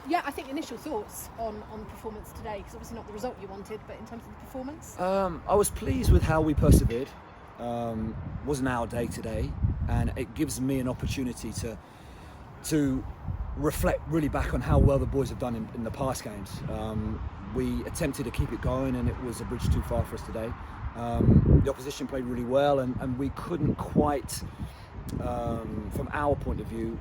Yeah, I think initial thoughts on the performance today, because obviously not the result you wanted, but in terms of the performance? I was pleased with how we persevered. Wasn't our day today, and it gives me an opportunity to reflect really back on how well the boys have done in the past games. We attempted to keep it going, and it was a bridge too far for us today. The opposition played really well, and we couldn't quite, from our point of view,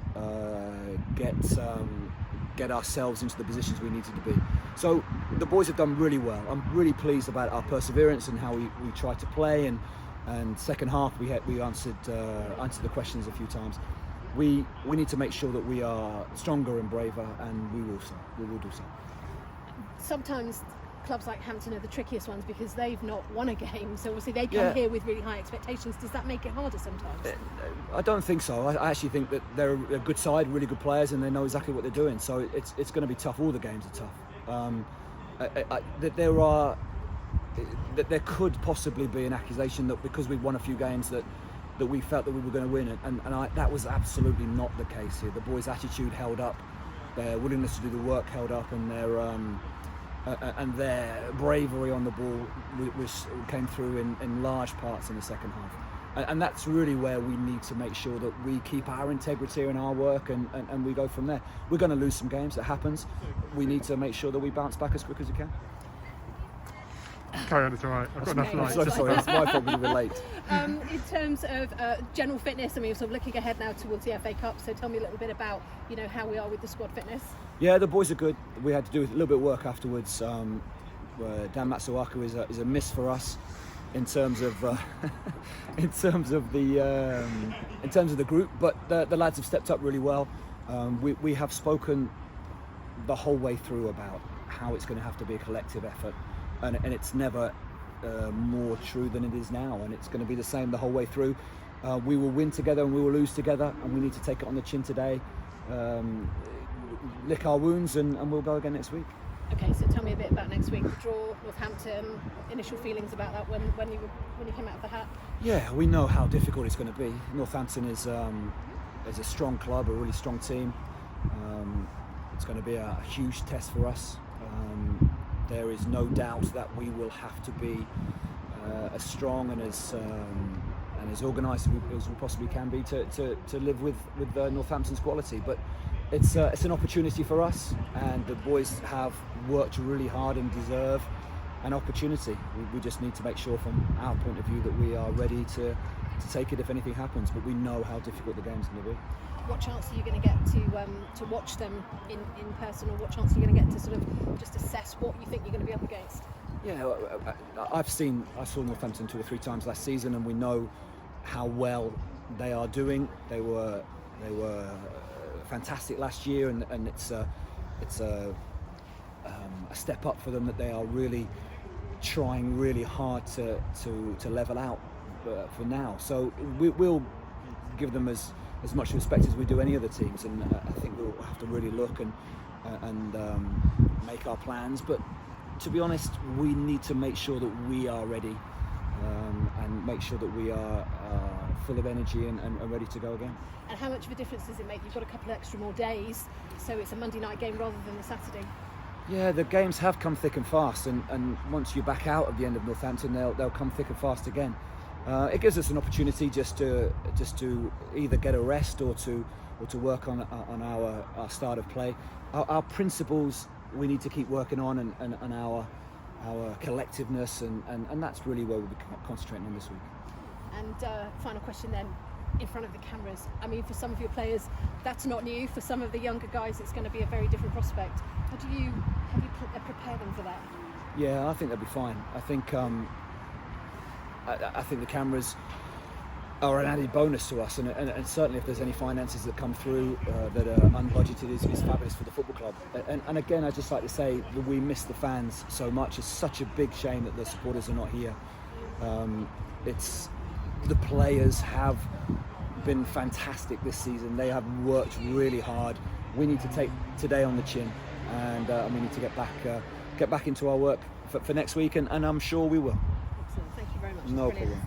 get ourselves into the positions we needed to be. So the boys have done really well. I'm really pleased about our perseverance and how we tried to play, and second half we answered the questions a few times. We need to make sure that we are stronger and braver, and we will do so. Sometimes clubs like Hampton are the trickiest ones because they've not won a game, so obviously they come here with really high expectations. Does that make it harder sometimes? I don't think so. I actually think that they're a good side, really good players, and they know exactly what they're doing. So it's going to be tough. All the games are tough. There could possibly be an accusation that because we've won a few games that we felt that we were going to win, and that was absolutely not the case here. The boys' attitude held up, their willingness to do the work held up, and their bravery on the ball came through in large parts in the second half. And that's really where we need to make sure that we keep our integrity in our work, and we go from there. We're going to lose some games, it happens. We need to make sure that we bounce back as quick as we can. Carry on, it's all right. I've got enough lights. I'm so sorry, it's my fault we were late. In terms of general fitness, I mean, we're sort of looking ahead now towards the FA Cup, so tell me a little bit about, how we are with the squad fitness. Yeah, the boys are good. We had to do a little bit of work afterwards. Dan Matsuaku is a miss for us in terms of the group, but the lads have stepped up really well. We have spoken the whole way through about how it's going to have to be a collective effort, and it's never more true than it is now, and it's going to be the same the whole way through. We will win together and we will lose together, and we need to take it on the chin today, lick our wounds, and we'll go again next week. Okay, so tell me a bit about next week. The draw, Northampton, initial feelings about that when you came out of the hat? Yeah, we know how difficult it's going to be. Northampton is a strong club, a really strong team. It's going to be a huge test for us. There is no doubt that we will have to be as strong and as organised as we possibly can be to live with Northampton's quality. But it's an opportunity for us, and the boys have worked really hard and deserve an opportunity. We just need to make sure from our point of view that we are ready to take it if anything happens, but we know how difficult the game's going to be. What chance are you going to get to watch them in person, or what chance are you going to get to sort of just assess what you think you're going to be up against? Yeah, I saw Northampton 2 or 3 times last season, and we know how well they are doing. They were fantastic last year, and it's a step up for them that they are really trying really hard to level out for now. So we'll give them as much respect as we do any other teams, and I think we'll have to really look and make our plans. But to be honest, we need to make sure that we are ready, and make sure that we are full of energy and ready to go again. And how much of a difference does it make? You've got a couple of extra more days, so it's a Monday night game rather than the Saturday. Yeah, the games have come thick and fast, and once you're back out at the end of Northampton, they'll come thick and fast again. It gives us an opportunity just to either get a rest or to work on our start of play. Our principles we need to keep working on, and our collectiveness, and that's really where we'll be concentrating on this week. And final question then, in front of the cameras. I mean, for some of your players, that's not new. For some of the younger guys, it's going to be a very different prospect. Have you prepared them for that? Yeah, I think they'll be fine. I think the cameras are an added bonus to us, and certainly if there's any finances that come through that are unbudgeted, is fabulous for the football club. And again, I'd just like to say that we miss the fans so much. It's such a big shame that the supporters are not here. The players have been fantastic this season. They have worked really hard. We need to take today on the chin, and we need to get back into our work for next week, and I'm sure we will. Excellent. Thank you very much. No problem.